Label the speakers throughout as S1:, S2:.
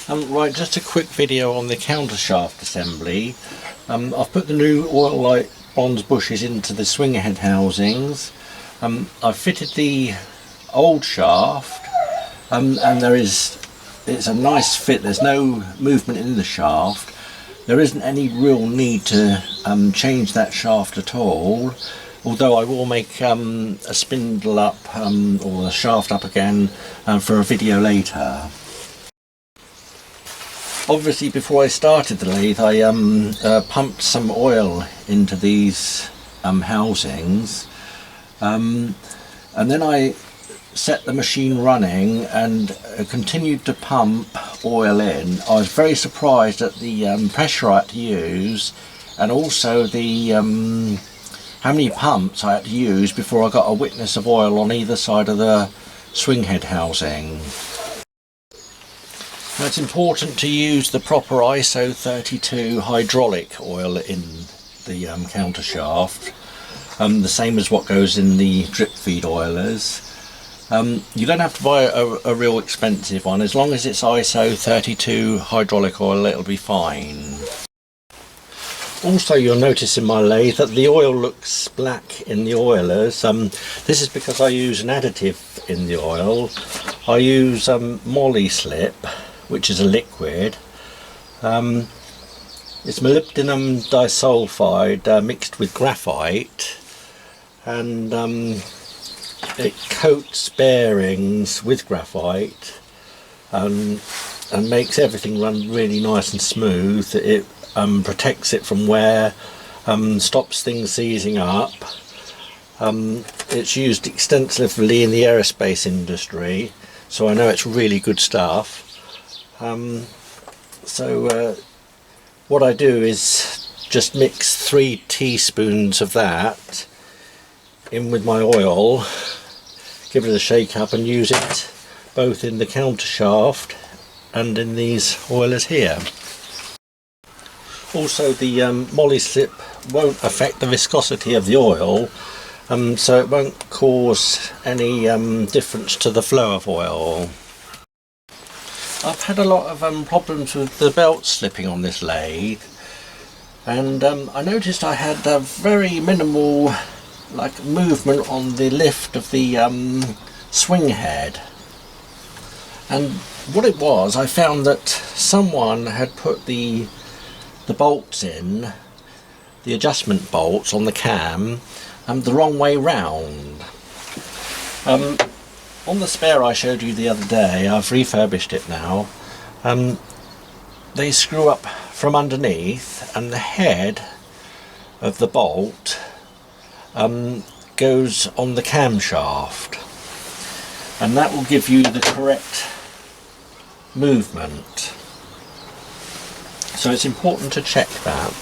S1: Right, just a quick video on the countershaft assembly. I've put the new oil light bronze bushes into the swing head housings. I've fitted the old shaft, and it's a nice fit. There's no movement in the shaft. There isn't any real need to change that shaft at all, although I will make a spindle up or a shaft up again for a video later. Obviously, before I started the lathe, I pumped some oil into these housings, and then I set the machine running and continued to pump oil in. I was very surprised at the pressure I had to use, and also the how many pumps I had to use before I got a witness of oil on either side of the swing head housing. Now, it's important to use the proper ISO 32 hydraulic oil in the countershaft, the same as what goes in the drip feed oilers. You don't have to buy a real expensive one. As long as it's ISO 32 hydraulic oil, it'll be fine. Also, you'll notice in my lathe that the oil looks black in the oilers. This is because I use an additive in the oil. I use moly slip, which is a liquid. It's molybdenum disulfide mixed with graphite, and it coats bearings with graphite and makes everything run really nice and smooth. It protects it from wear, stops things seizing up. It's used extensively in the aerospace industry, so I know it's really good stuff. What I do is just mix 3 teaspoons of that in with my oil, give it a shake up, and use it both in the countershaft and in these oilers here. Also, the moly slip won't affect the viscosity of the oil, so it won't cause any difference to the flow of oil. I've had a lot of problems with the belt slipping on this lathe, and I noticed I had a very minimal movement on the lift of the swing head. And what it was, I found that someone had put the bolts in, the adjustment bolts on the cam, the wrong way round. On the spare I showed you the other day, I've refurbished it now, they screw up from underneath, and the head of the bolt goes on the camshaft, and that will give you the correct movement. So it's important to check that.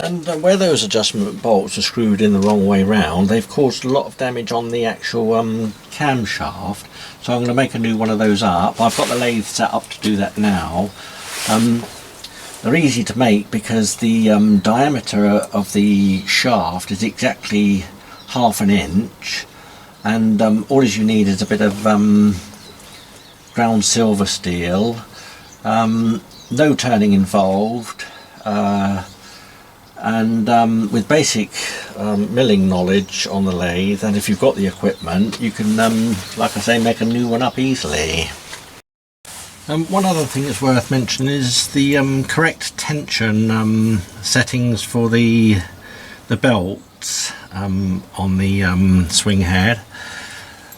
S1: And where those adjustment bolts are screwed in the wrong way round, they've caused a lot of damage on the actual camshaft, so I'm going to make a new one of those up. I've got the lathe set up to do that now. They're easy to make because the diameter of the shaft is exactly 1/2 inch, and all you need is a bit of ground silver steel, no turning involved, and with basic milling knowledge on the lathe, and if you've got the equipment, you can, like I say, make a new one up easily. One other thing that's worth mentioning is the correct tension settings for the belts on the swing head.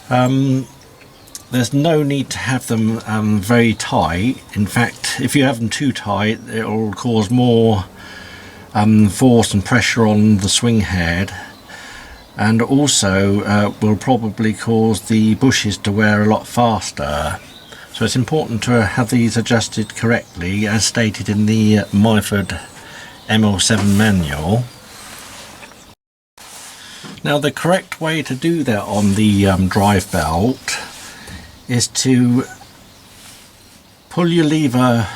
S1: There's no need to have them very tight. In fact, if you have them too tight, it will cause more force and pressure on the swing head, and also will probably cause the bushes to wear a lot faster. So it's important to have these adjusted correctly, as stated in the Myford ML7 manual. Now, the correct way to do that on the drive belt is to pull your lever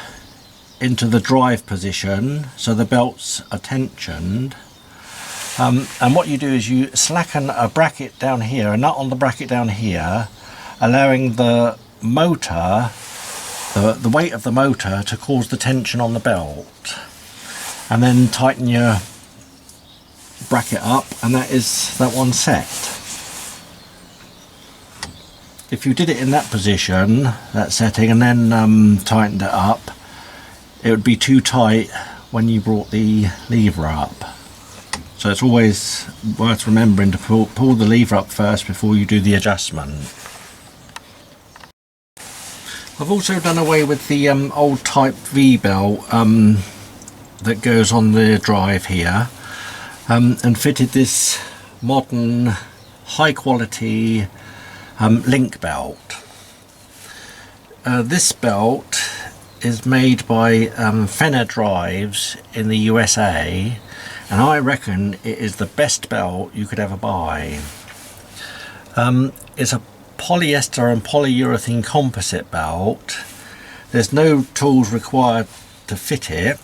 S1: into the drive position so the belts are tensioned, and what you do is you slacken a bracket down here, a nut on the bracket down here, allowing the motor the weight of the motor to cause the tension on the belt, and then tighten your bracket up, and that one's set. If you did it in that position, that setting, and then tightened it up, it would be too tight when you brought the lever up. So it's always worth remembering to pull the lever up first before you do the adjustment. I've also done away with the old type V-belt that goes on the drive here, and fitted this modern high quality link belt. This belt is made by Fenner drives in the USA, and I reckon it is the best belt you could ever buy. It's a polyester and polyurethane composite belt. There's no tools required to fit it.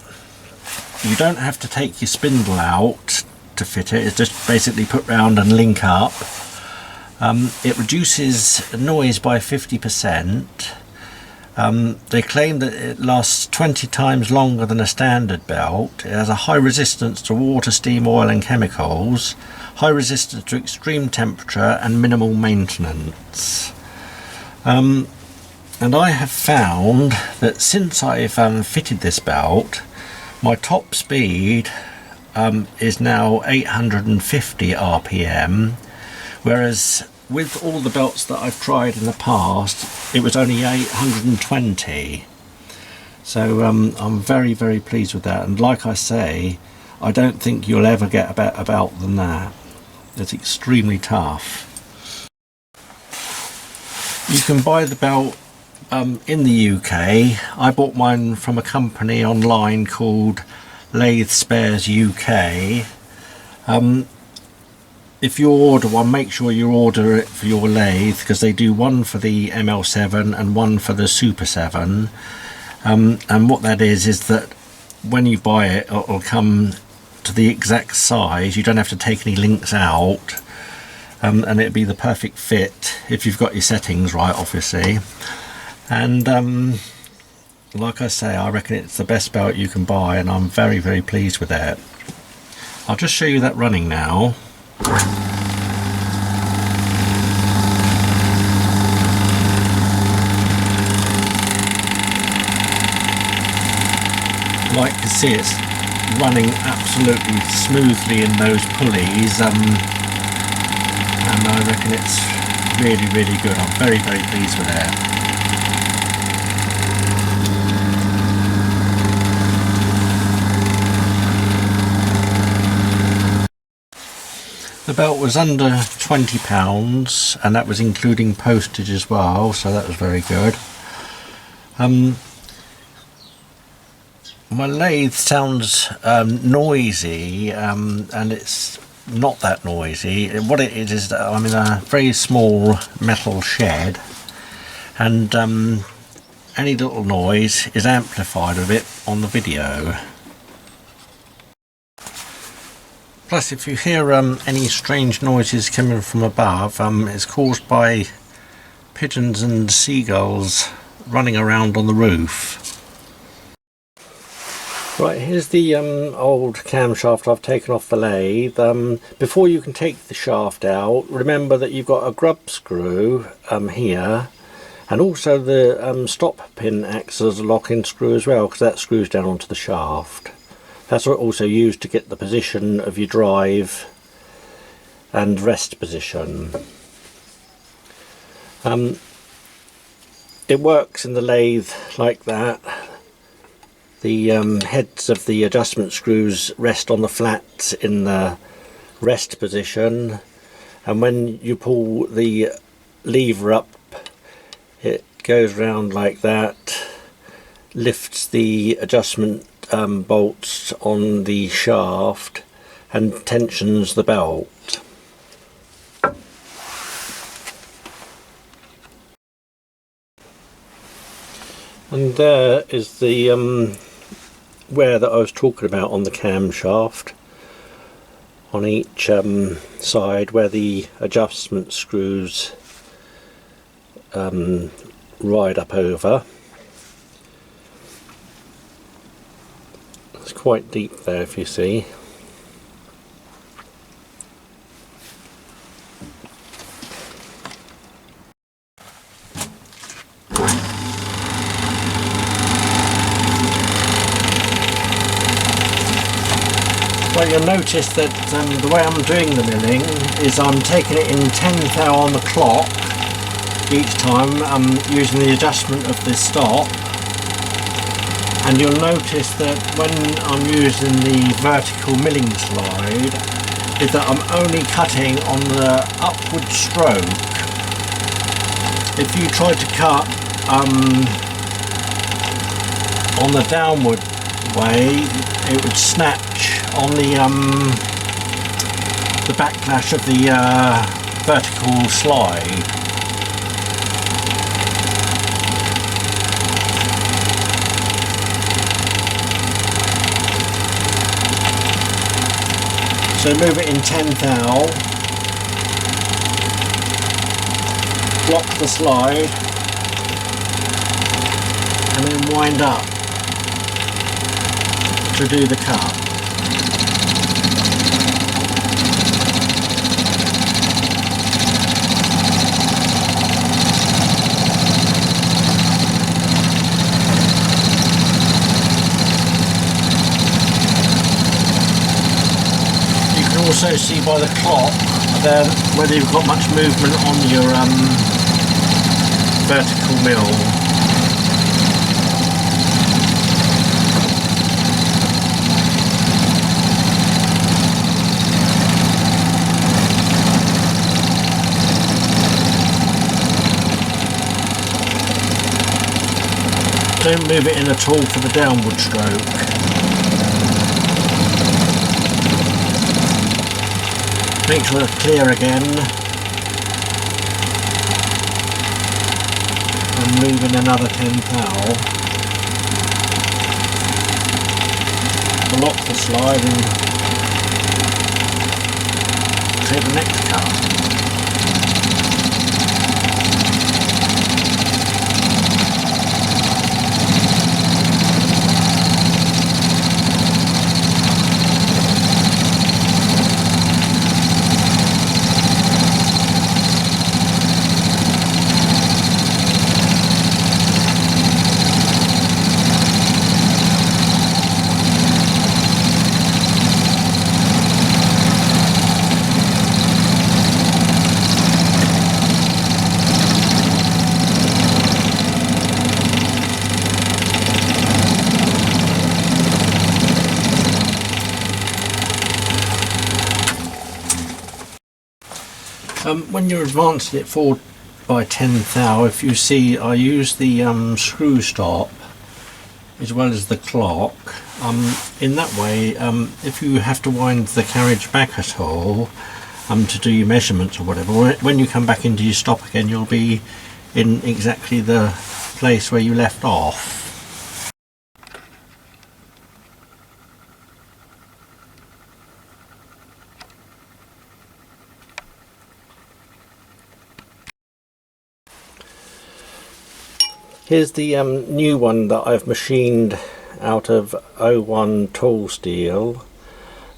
S1: You don't have to take your spindle out to fit it. It's just basically put round and link up. It reduces noise by 50%. They claim that it lasts 20 times longer than a standard belt. It has a high resistance to water, steam, oil and chemicals, high resistance to extreme temperature and minimal maintenance. And I have found that since I've fitted this belt, my top speed is now 850 RPM, whereas with all the belts that I've tried in the past, it was only 820. So I'm very, very pleased with that. And like I say, I don't think you'll ever get a better belt than that. It's extremely tough. You can buy the belt in the UK. I bought mine from a company online called Lathe Spares UK. If you order one, make sure you order it for your lathe, because they do one for the ML7 and one for the Super 7. And what that is that when you buy it, it'll come to the exact size. You don't have to take any links out, and it'll be the perfect fit if you've got your settings right, obviously. And like I say, I reckon it's the best belt you can buy, and I'm very, very pleased with it. I'll just show you that running now. Like you see, it's running absolutely smoothly in those pulleys, and I reckon it's really, really good. I'm very, very pleased with it. The belt was under £20, and that was including postage as well, so that was very good. My lathe sounds noisy, and it's not that noisy. What it is that I'm in a very small metal shed, and any little noise is amplified a bit on the video. Plus, if you hear any strange noises coming from above, it's caused by pigeons and seagulls running around on the roof. Right, here's the old camshaft I've taken off the lathe. Before you can take the shaft out, remember that you've got a grub screw here, and also the stop pin acts as a lock-in screw as well, because that screws down onto the shaft. That's also used to get the position of your drive and rest position. It works in the lathe like that. The heads of the adjustment screws rest on the flats in the rest position, and when you pull the lever up, it goes round like that, lifts the adjustment bolts on the shaft and tensions the belt. And there is the wear that I was talking about on the camshaft, on each side where the adjustment screws ride up over. It's quite deep there, if you see. Well, you'll notice that the way I'm doing the milling is I'm taking it in 10th hour on the clock each time. I'm using the adjustment of the stop, and you'll notice that when I'm using the vertical milling slide is that I'm only cutting on the upward stroke. If you try to cut on the downward way, it would snatch on the backlash of the vertical slide. So move it in 10th thou, block the slide, and then wind up to do the cut. Also see by the clock there whether you've got much movement on your vertical mill. Don't move it in at all for the downward stroke. Make sure it's clear again, and move in another 10th thou. Lock the slide and take the next cut. When you're advancing it forward by 10th thou, if you see I use the screw stop as well as the clock. In that way, if you have to wind the carriage back at all to do your measurements or whatever, when you come back into your stop again, you'll be in exactly the place where you left off. Here's the new one that I've machined out of 01 tool steel.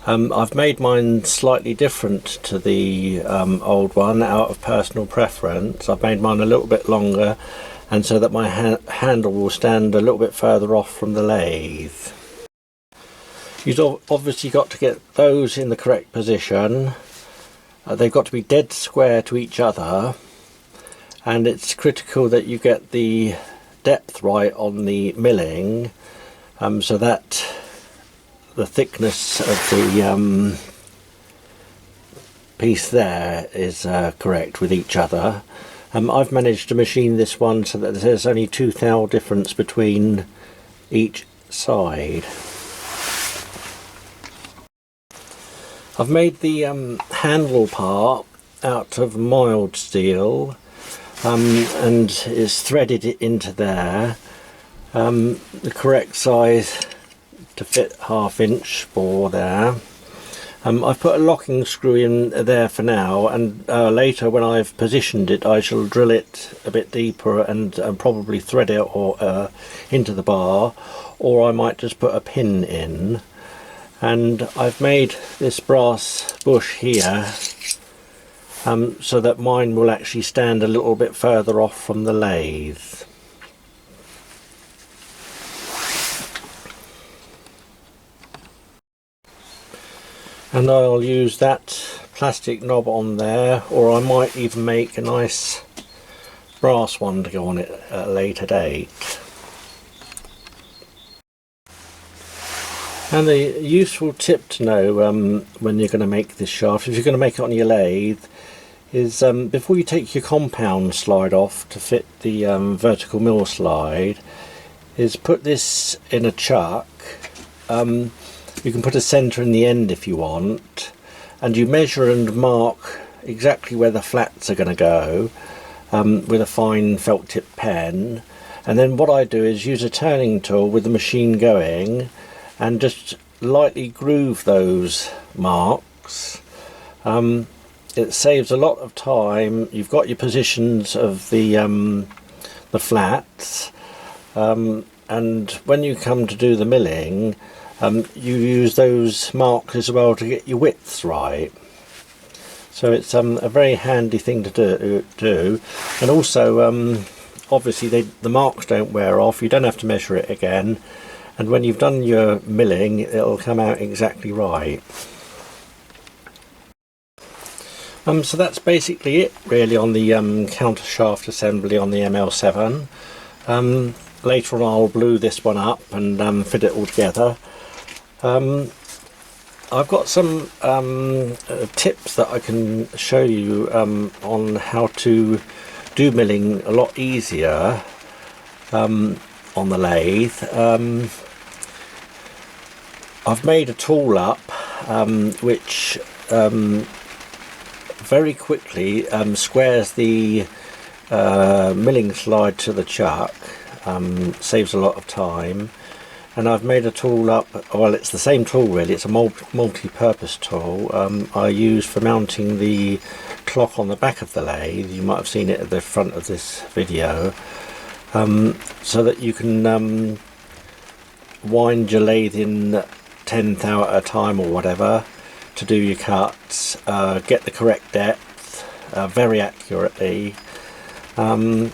S1: I've made mine slightly different to the old one out of personal preference. I've made mine a little bit longer, and so that my handle will stand a little bit further off from the lathe. You've obviously got to get those in the correct position. They've got to be dead square to each other, and it's critical that you get the depth right on the milling, so that the thickness of the piece there is correct with each other. I've managed to machine this one so that there's only 2 thou difference between each side. I've made the handle part out of mild steel, and it's threaded it into there, the correct size to fit 1/2 inch bore there. I've put a locking screw in there for now, and later when I've positioned it I shall drill it a bit deeper and probably thread it or into the bar, or I might just put a pin in. And I've made this brass bush here so that mine will actually stand a little bit further off from the lathe. And I'll use that plastic knob on there, or I might even make a nice brass one to go on it at a later date. And the useful tip to know when you're going to make this shaft, if you're going to make it on your lathe, is before you take your compound slide off to fit the vertical mill slide, is put this in a chuck. You can put a centre in the end if you want, and you measure and mark exactly where the flats are going to go with a fine felt tip pen. And then what I do is use a turning tool with the machine going and just lightly groove those marks. It saves a lot of time. You've got your positions of the flats, and when you come to do the milling, you use those marks as well to get your widths right. So it's a very handy thing to do. And also obviously the marks don't wear off, you don't have to measure it again, and when you've done your milling it'll come out exactly right. So that's basically it really on the counter shaft assembly on the ML7. Later on I'll glue this one up and fit it all together. I've got some tips that I can show you on how to do milling a lot easier on the lathe. I've made a tool up which very quickly squares the milling slide to the chuck, saves a lot of time. And I've made a tool up, well it's the same tool really, it's a multi-purpose tool I use for mounting the clock on the back of the lathe. You might have seen it at the front of this video, so that you can wind your lathe in 10th hour at a time or whatever to do your cuts, get the correct depth very accurately, and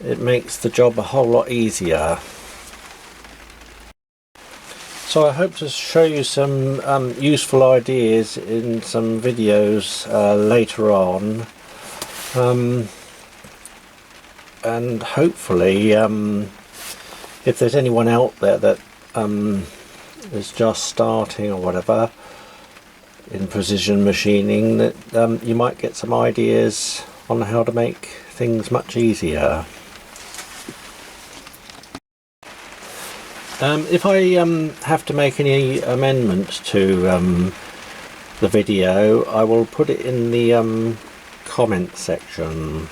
S1: it makes the job a whole lot easier. So I hope to show you some useful ideas in some videos later on, and hopefully if there's anyone out there that is just starting or whatever in precision machining, that you might get some ideas on how to make things much easier. If I have to make any amendments to the video, I will put it in the comment section.